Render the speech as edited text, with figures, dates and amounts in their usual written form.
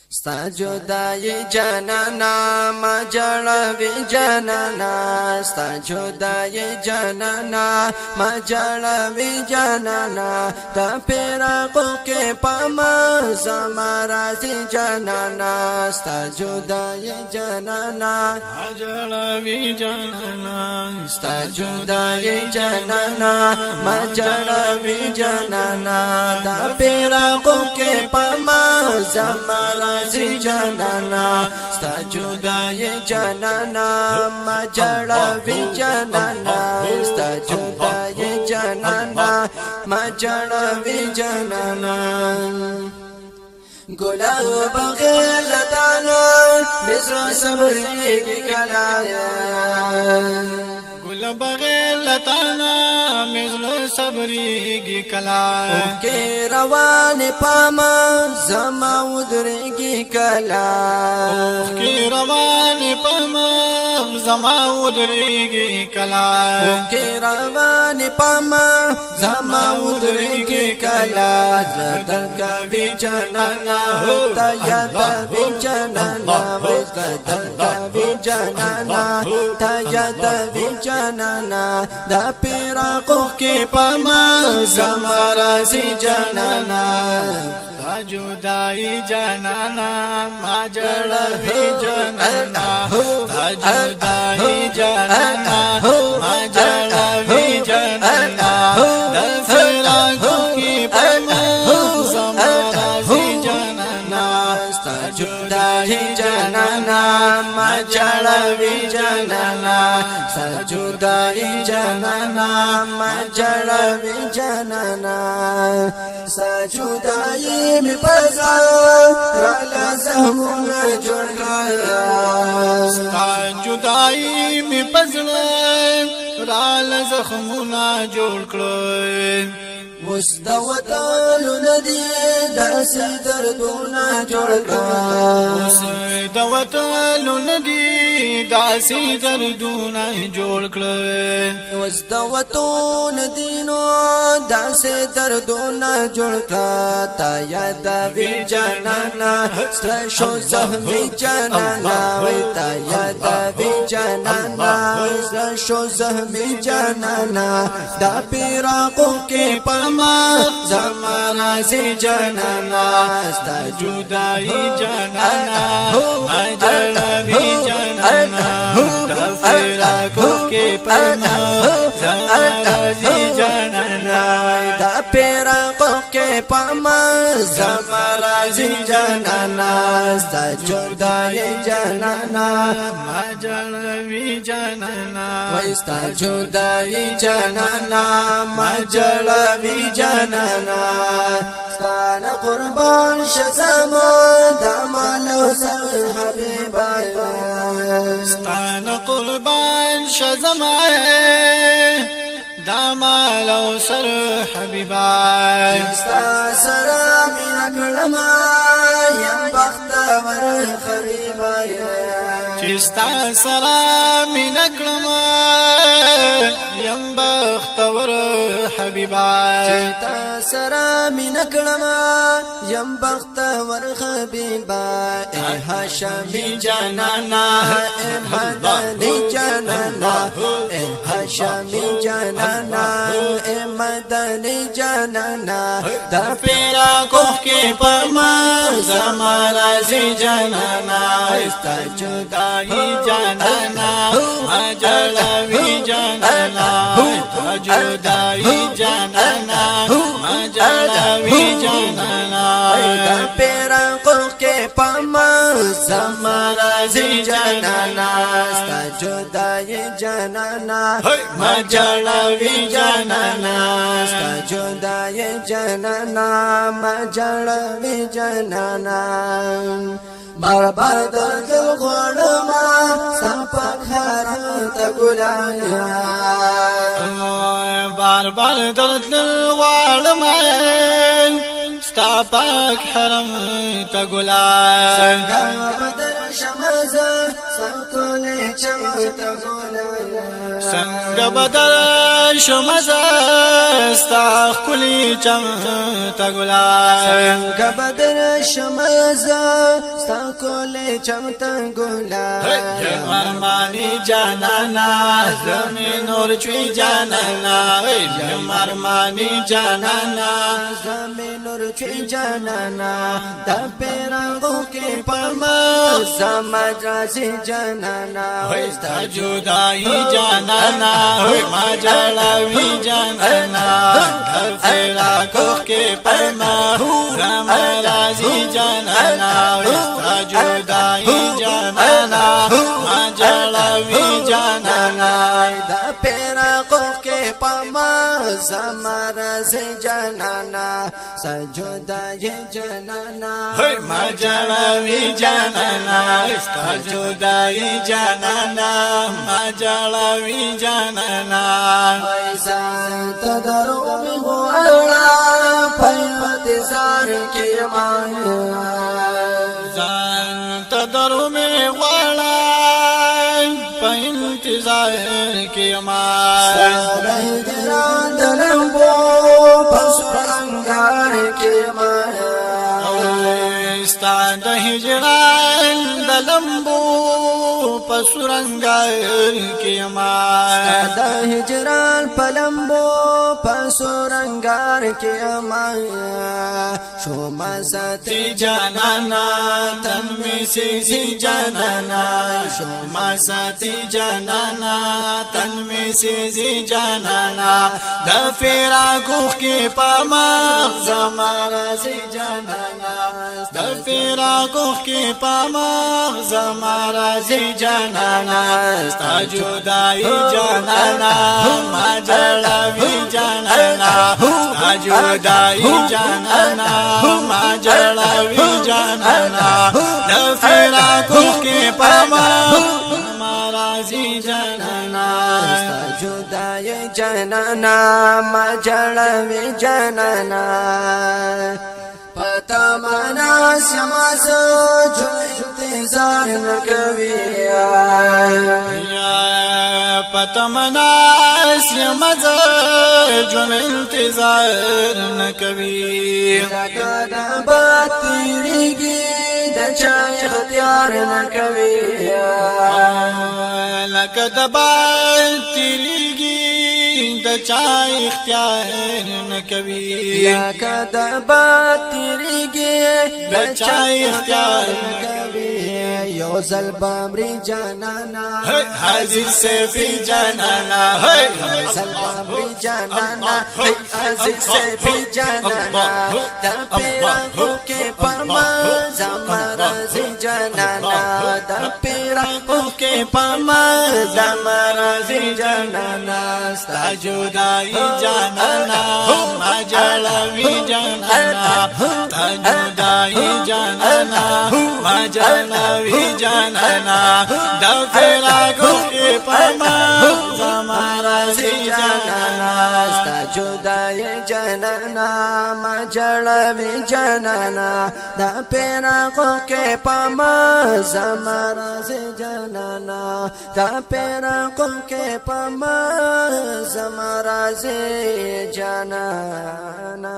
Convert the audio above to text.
ستا جدای جانانا ما جړوي جانانا ستا جدای جانانا ما جړوي جانانا دا پیراقو کې پما زما راځي جانانا ستا جدای جانانا ما جړوي جانانا ستا جدای جانانا ما جړوي جانانا دا پیراقو کې پما زما راځي جانانا ستا جدای جانانا ما جړوي جانانا ستا جدای جانانا ما جړوي جانانا ګلاب بغیر لتانا بسر صبر کی کلایا گل بغیر لتانا مزل صبریگی کلا کے روان پاما زما ودرگی کلا کی روان پما زما ودریگی کلا کے روان پاما زما ودرگی کلا زدر کا بھی جانانا ہوتا یادا بھی جانانا زدر کا بھی جانانا تا یادا بھی جانانا دا پیراقو کے پاما زما راځي جانانا تا جدائی جانانا ما جړوي جانانا تا جدائی جانانا ما جړوي جانانا د فراقو کی پما زما راځي جانانا ستا جدائی جانانا ما جړوي جانانا ستا جدائی جانانا ما جړوي جانانا ستا جدائی می پزا رالا زهمونه جوړ کړه ستا جدائی می پزړه رال زخمونه جوړ کړه مستوتالو ندی داسې دردونه جوړ کړه د وطالو ندی داسې دردونه جوړ کړه مستوتون دینو داسې دردونه جوړ کړه تا یاد وی جانانا ستر شو زخمی جانانا وی تا یاد وی جانانا ستر شو زخمی جانانا دا پیراقو کې پما زما راځي جانانا ستا جدائی جانانا ما جړوي جانانا دا فراقو کې پما زما راځي جانانا دا پیراقو کې پما زما راځي جانانا ستا جدائی جانانا ما جړوي جانانا وای ستا جدائی جانانا ما جړوي جانانا ستانه قربان شزما دمالو سر حبیبایا ستانه قربان شزما دامال او سر حبیبای ستا سره مینا کړما یم بختور حبیبایا چستا سلام نکړما یم بختور حبیبای چتا سره مینا کړما یم بختور حبیبا اے هاشمی جانانا اے مدنی جانانا اے هاشمی جانانا اے مدنی جانانا دا پیراقو کې پما زما راځي جانانا ستا جدائی جانانا ما جړوي جانانا تا جدائی جانانا ما جړوي جانانا دا پیراقو کې پما زما راځي جانانا ستا جدائی جانانا ما جړوي جانانا ستا جدائی جانانا ما جړوي جانانا بار بار درد غړما سپک حرام ته ګلایا بار بار درد غړما ستا پاک حرم ته ګلای څنګه بدل شمزه سر کولې چم ته ګلایا څنګه بدل شم زستا خلی چم تا ګلای څنګه بدل شم زستا خلی چم تا ګلای مرمانی جانانا زمي نور چوي جانانا مرمانی جانانا زمي نور چوي جانانا د پیرانګو کې پما سمجھ راځي جانانا ستا جدائی جانانا ما جړاوي جانانا فراقو کې پما سمجھ راځي جانانا ستا جدائی جانانا ما جړاوي جانانا د پیرانګو کې پما سمجھ راځي جانانا سجدای جانانا ما جړاوي جانانا ستا جدائی جانانا ما جړاوي جانانا ایسان تدرو می غواړه په انتظار کې ما ځان تدرو می غواړه په انتظار کې ما سره ګران دلمبو پس رنگار کې ما ستا د هجران د لمبو پسرنګار کې ما د هجران پلمبو پسرنګار کې ما شو ما ساتي جانانا تن می سي جانانا شو ما ساتي جانانا تن می سي جانانا د فراقو کې پما زمارا سي جانانا د فراقو کې پما زمارا سي جانانا ستا جدائی جانانا ما جړاوي جانانا ستا جدائی جانانا ما جړاوي جانانا د فراقو کې پما زمارا سي جانانا جدای جانانا ما جړاوي جانانا پتا منا سماس جو انتظار نکوي یا پتا منا سماس جو انتظار نکوي لکه د باد تیریږي د چا اختیار نکوي لکه د باد تیریږي د چا اختیار نکوي لکه د باد تیریږي د چا اختیار نکوي یو ځل بامري جانانا حاضر سیفی جانانا یو ځل بامري جانانا حاضر سیفی جانانا د پیرانګو کې پما زمرا سي جانانا د پیرانګو کې پما زمرا سي جانانا ستا جدائی جانانا ما جړاوي جانانا ستا جدائی جانانا ما جړاوي جانانا د فراقو کې پما زمارا سي جانانا ستا جدای جانانا ما جړاوي جانانا د پیرانګو کې پما زمرا سي جانانا د پیرانګو کې پما زمرا سي جانانا